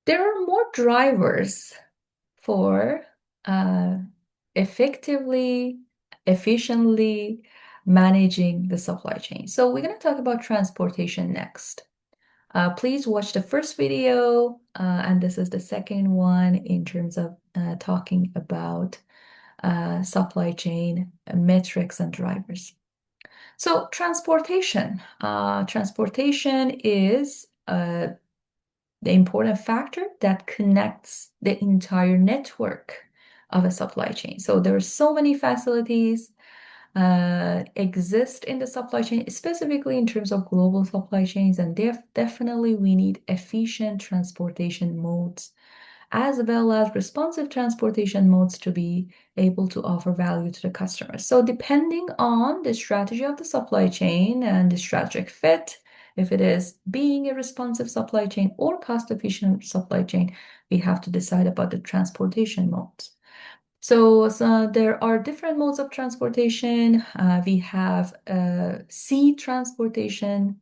There are more drivers for effectively, efficiently managing the supply chain. So we're going to talk about transportation next. Please watch the first video, and this is the second one in terms of talking about supply chain metrics and drivers. So transportation is the important factor that connects the entire network of a supply chain. So there are so many facilities exist in the supply chain, specifically in terms of global supply chains, and definitely we need efficient transportation modes as well as responsive transportation modes to be able to offer value to the customers. So depending on the strategy of the supply chain and the strategic fit, if it is being a responsive supply chain or cost-efficient supply chain, we have to decide about the transportation modes. So there are different modes of transportation. We have sea transportation,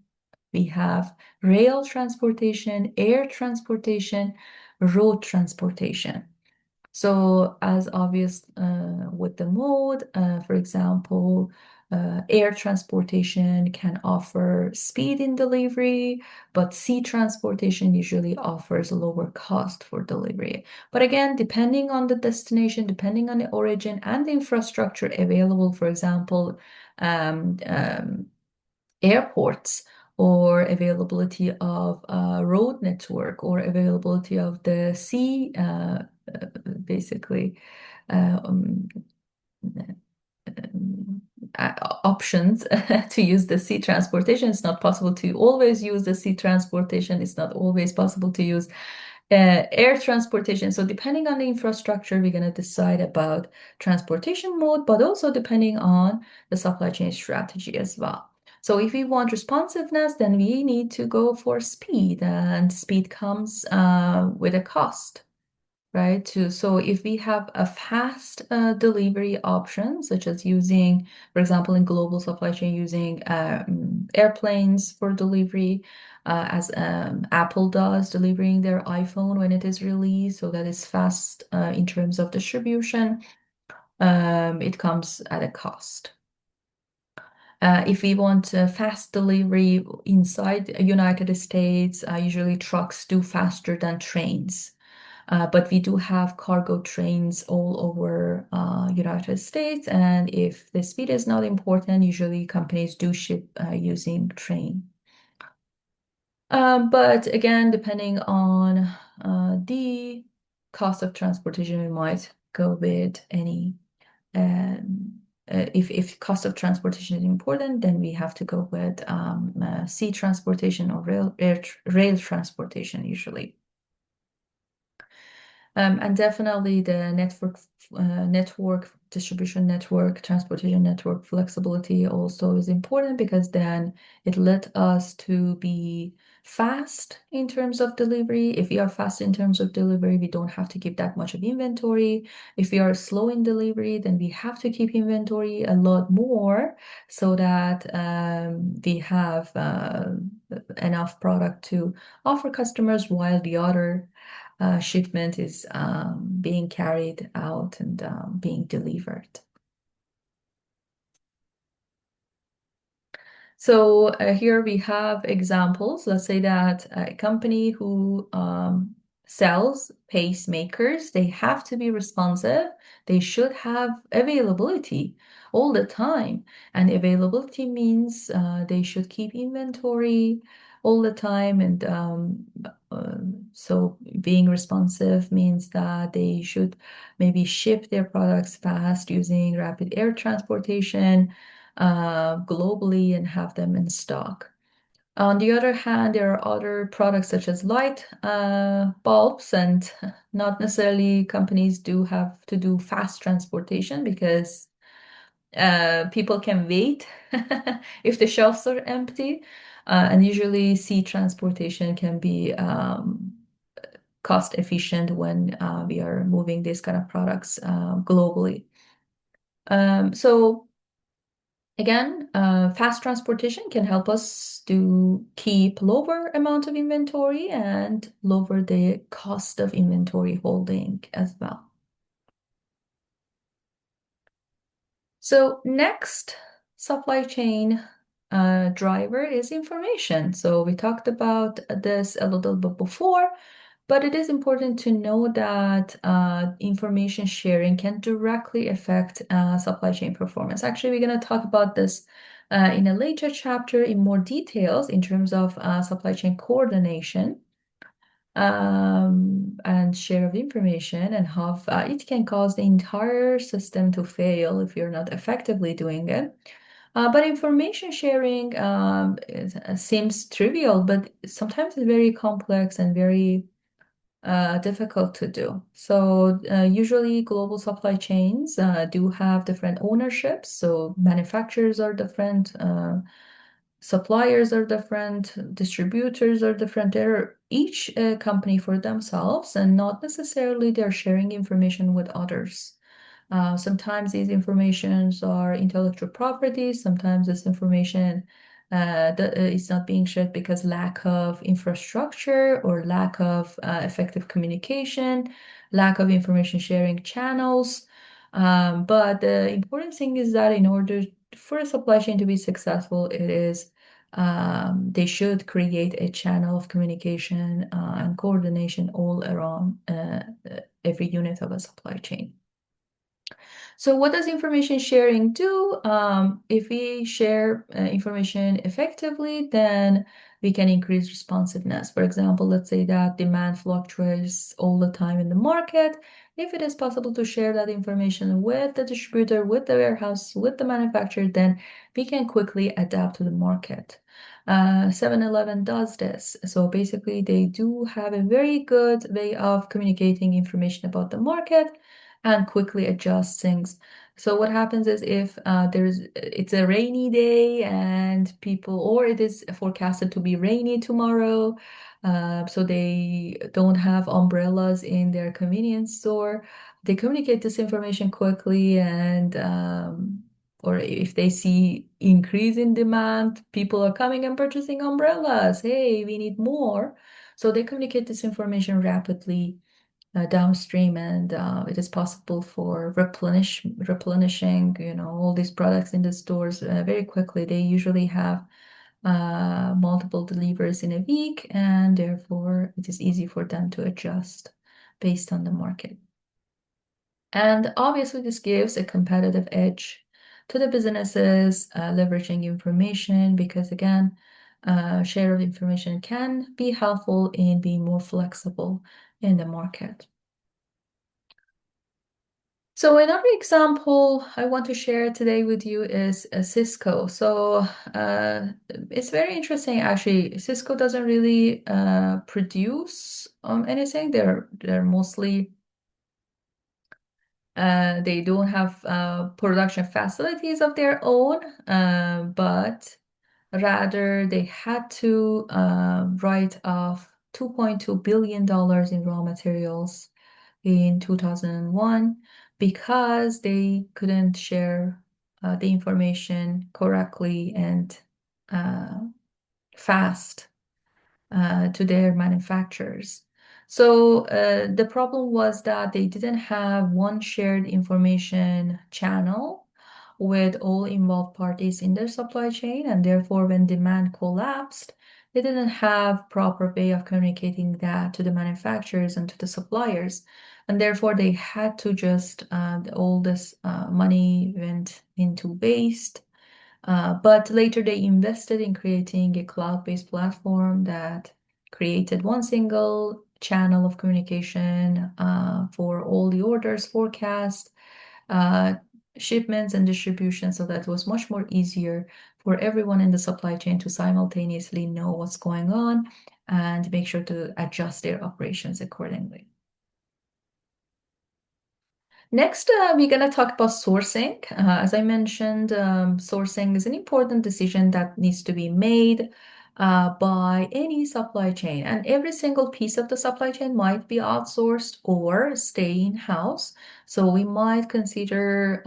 we have rail transportation, air transportation, road transportation. So as obvious with the mode, for example, air transportation can offer speed in delivery, but sea transportation usually offers lower cost for delivery. But again, depending on the destination, depending on the origin and the infrastructure available, for example, um, um, airports or availability of road network or availability of the sea, basically um, um, options to use the sea transportation. It's not possible to always use the sea transportation. It's not always possible to use air transportation. So depending on the infrastructure, we're going to decide about transportation mode, but also depending on the supply chain strategy as well. So if we want responsiveness, then we need to go for speed, and speed comes with a cost, right? So if we have a fast delivery option, such as using, for example, in global supply chain, using airplanes for delivery, as Apple does, delivering their iPhone when it is released, so that is fast in terms of distribution. It comes at a cost. If we want fast delivery inside the United States, usually trucks do faster than trains. But we do have cargo trains all over United States, and if the speed is not important, usually companies do ship using train. But again, depending on the cost of transportation, we might go with any. If cost of transportation is important, then we have to go with sea transportation or rail transportation usually. And definitely the network, distribution network, transportation network flexibility also is important, because then it let us to be fast in terms of delivery. If we are fast in terms of delivery, we don't have to keep that much of inventory. If we are slow in delivery, then we have to keep inventory a lot more, so that we have enough product to offer customers while the other shipment is being carried out and being delivered. So here we have examples. Let's say that a company who sells pacemakers, they have to be responsive. They should have availability all the time. And availability means they should keep inventory all the time. And so being responsive means that they should maybe ship their products fast using rapid air transportation globally and have them in stock. On the other hand, there are other products such as light bulbs, and not necessarily companies do have to do fast transportation, because people can wait if the shelves are empty. And usually sea transportation can be cost efficient when we are moving these kind of products globally. So Again, fast transportation can help us to keep lower amount of inventory and lower the cost of inventory holding as well. So next supply chain driver is information. So we talked about this a little bit before, but it is important to know that information sharing can directly affect supply chain performance. Actually, we're going to talk about this in a later chapter in more details in terms of supply chain coordination and share of information and how it can cause the entire system to fail if you're not effectively doing it. But information sharing seems trivial, but sometimes it's very complex and very difficult to do. So usually global supply chains do have different ownerships. So manufacturers are different, suppliers are different, distributors are different. They're each company for themselves and not necessarily they're sharing information with others. Sometimes these informations are intellectual property. Sometimes this information that is not being shared because lack of infrastructure or lack of effective communication, lack of information sharing channels. But the important thing is that in order for a supply chain to be successful, they should create a channel of communication and coordination all around every unit of a supply chain. So what does information sharing do? If we share information effectively, then we can increase responsiveness. For example, let's say that demand fluctuates all the time in the market. If it is possible to share that information with the distributor, with the warehouse, with the manufacturer, then we can quickly adapt to the market. 7-Eleven does this. So basically, they do have a very good way of communicating information about the market and quickly adjust things. So what happens is if it's a rainy day and or it is forecasted to be rainy tomorrow, so they don't have umbrellas in their convenience store, they communicate this information quickly and or if they see increase in demand, people are coming and purchasing umbrellas. Hey, we need more. So they communicate this information rapidly downstream, and it is possible for replenishing, all these products in the stores very quickly. They usually have multiple deliveries in a week, and therefore it is easy for them to adjust based on the market. And obviously, this gives a competitive edge to the businesses leveraging information because, again, share of information can be helpful in being more flexible in the market. So another example I want to share today with you is Cisco. So it's very interesting actually. Cisco doesn't really produce anything. They're mostly they don't have production facilities of their own, but rather they had to write off $2.2 billion in raw materials in 2001 because they couldn't share the information correctly and uh, fast to their manufacturers. So the problem was that they didn't have one shared information channel with all involved parties in their supply chain, and therefore when demand collapsed, they didn't have proper way of communicating that to the manufacturers and to the suppliers. And therefore they had to just all this money went into waste, but later they invested in creating a cloud-based platform that created one single channel of communication for all the orders, forecast, uh, shipments, and distribution. So that was much more easier for everyone in the supply chain to simultaneously know what's going on and make sure to adjust their operations accordingly. Next, we're going to talk about sourcing. As I mentioned, sourcing is an important decision that needs to be made by any supply chain. And every single piece of the supply chain might be outsourced or stay in-house. So we might consider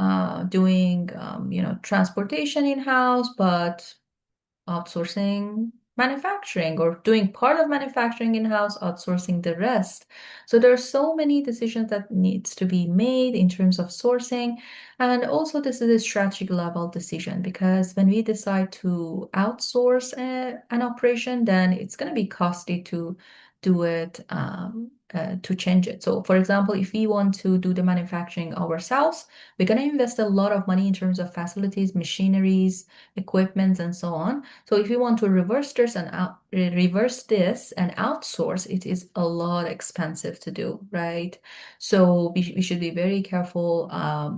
doing, transportation in-house, but outsourcing manufacturing or doing part of manufacturing in-house, outsourcing the rest. So there are so many decisions that needs to be made in terms of sourcing. And also this is a strategic level decision because when we decide to outsource an operation, then it's going to be costly to do it to change it. So for example, if we want to do the manufacturing ourselves, we're going to invest a lot of money in terms of facilities, machineries, equipment, and so on. So if you want to reverse this and outsource, it is a lot expensive to do, right? So we should be very careful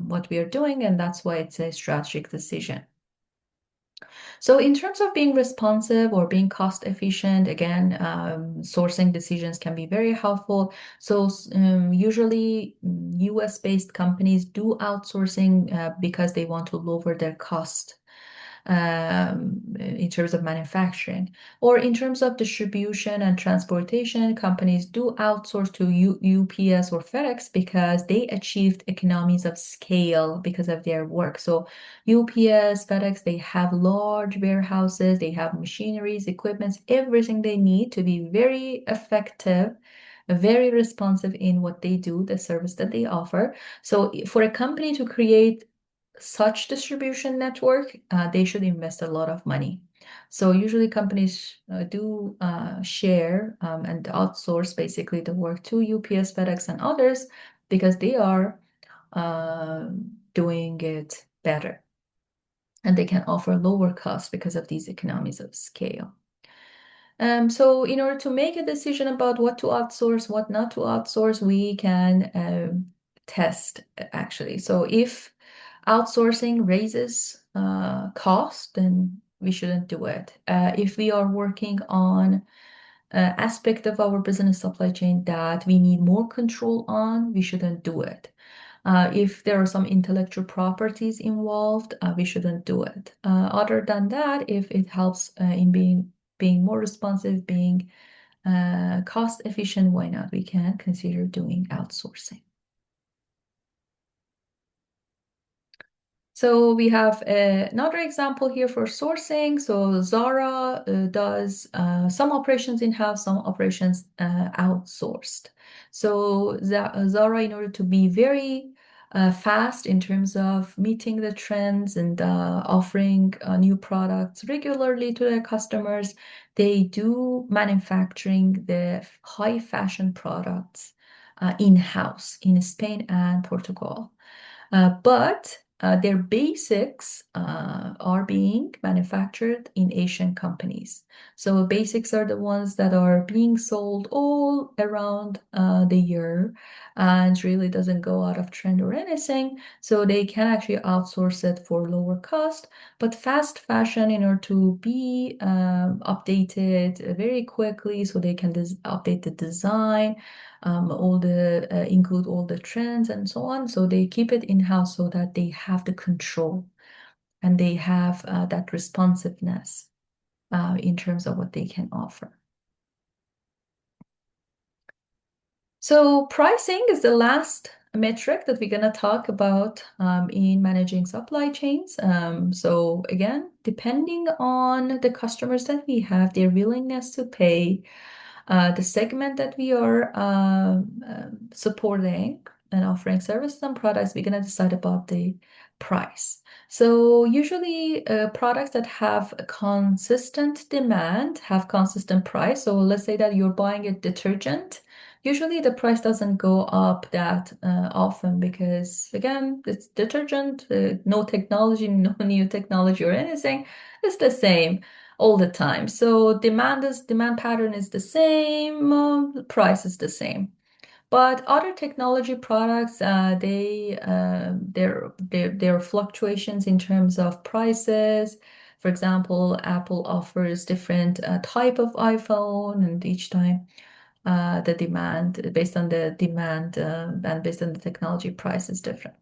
what we are doing, and that's why it's a strategic decision. So in terms of being responsive or being cost efficient, again, sourcing decisions can be very helpful. So usually US-based companies do outsourcing because they want to lower their cost in terms of manufacturing. Or in terms of distribution and transportation, companies do outsource to UPS or FedEx because they achieved economies of scale because of their work. So UPS, FedEx, they have large warehouses, they have machineries, equipments, everything they need to be very effective, very responsive in what they do, the service that they offer. So for a company to create such distribution network, they should invest a lot of money. So usually companies do share and outsource basically the work to UPS, FedEx, and others because they are doing it better and they can offer lower costs because of these economies of scale. So in order to make a decision about what to outsource, what not to outsource, we can test actually. So if outsourcing raises cost, then we shouldn't do it. If we are working on aspect of our business supply chain that we need more control on, we shouldn't do it. If there are some intellectual properties involved, we shouldn't do it. Other than that, if it helps in being more responsive, being cost efficient, why not? We can consider doing outsourcing. So we have another example here for sourcing. So Zara does some operations in-house, some operations outsourced. So Zara, in order to be very fast in terms of meeting the trends and offering new products regularly to their customers, they do manufacturing the high fashion products in-house in Spain and Portugal. But their basics are being manufactured in Asian companies. So basics are the ones that are being sold all around the year and really doesn't go out of trend or anything. So they can actually outsource it for lower cost. But fast fashion, in order to be updated very quickly, so they can update the design, include all the trends and so on. So they keep it in-house so that they have the control and they have that responsiveness in terms of what they can offer. So pricing is the last metric that we're going to talk about in managing supply chains. So again, depending on the customers that we have, their willingness to pay, the segment that we are supporting and offering services and products, we're going to decide about the price. So usually products that have a consistent demand have consistent price. So let's say that you're buying a detergent. Usually the price doesn't go up that often because again, it's detergent, no technology, no new technology or anything. It's the same all the time. So demand pattern is the same, the price is the same. But other technology products, there are fluctuations in terms of prices. For example, Apple offers different type of iPhone, and each time the demand, based on the demand and based on the technology, price is different.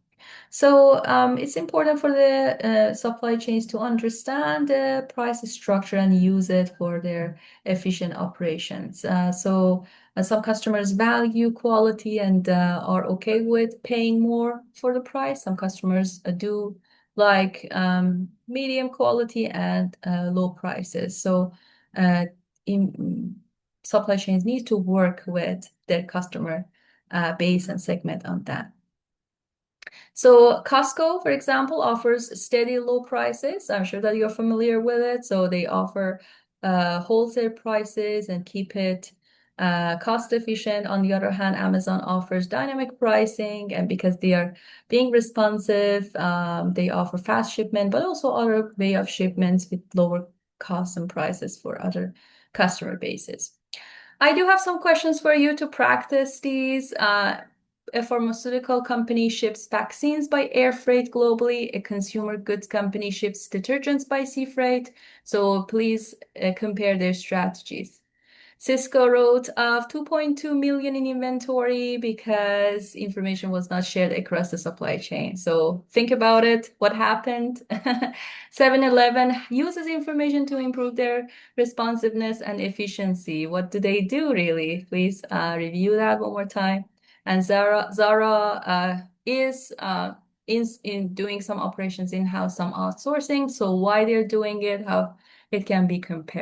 So it's important for the supply chains to understand the price structure and use it for their efficient operations. Some customers value quality and are okay with paying more for the price. Some customers do like medium quality and low prices. Uh, in, supply chains need to work with their customer base and segment on that. So Costco, for example, offers steady low prices. I'm sure that you're familiar with it. So they offer wholesale prices and keep it cost efficient. On the other hand, Amazon offers dynamic pricing, and because they are being responsive, they offer fast shipment, but also other way of shipments with lower costs and prices for other customer bases. I do have some questions for you to practice these. A pharmaceutical company ships vaccines by air freight globally. A consumer goods company ships detergents by sea freight. So please compare their strategies. Cisco wrote of 2.2 million in inventory because information was not shared across the supply chain. So think about it. What happened? 7-Eleven uses information to improve their responsiveness and efficiency. What do they do really? Please review that one more time. And Zara is in doing some operations in-house, some outsourcing. So why they're doing it, how it can be compared.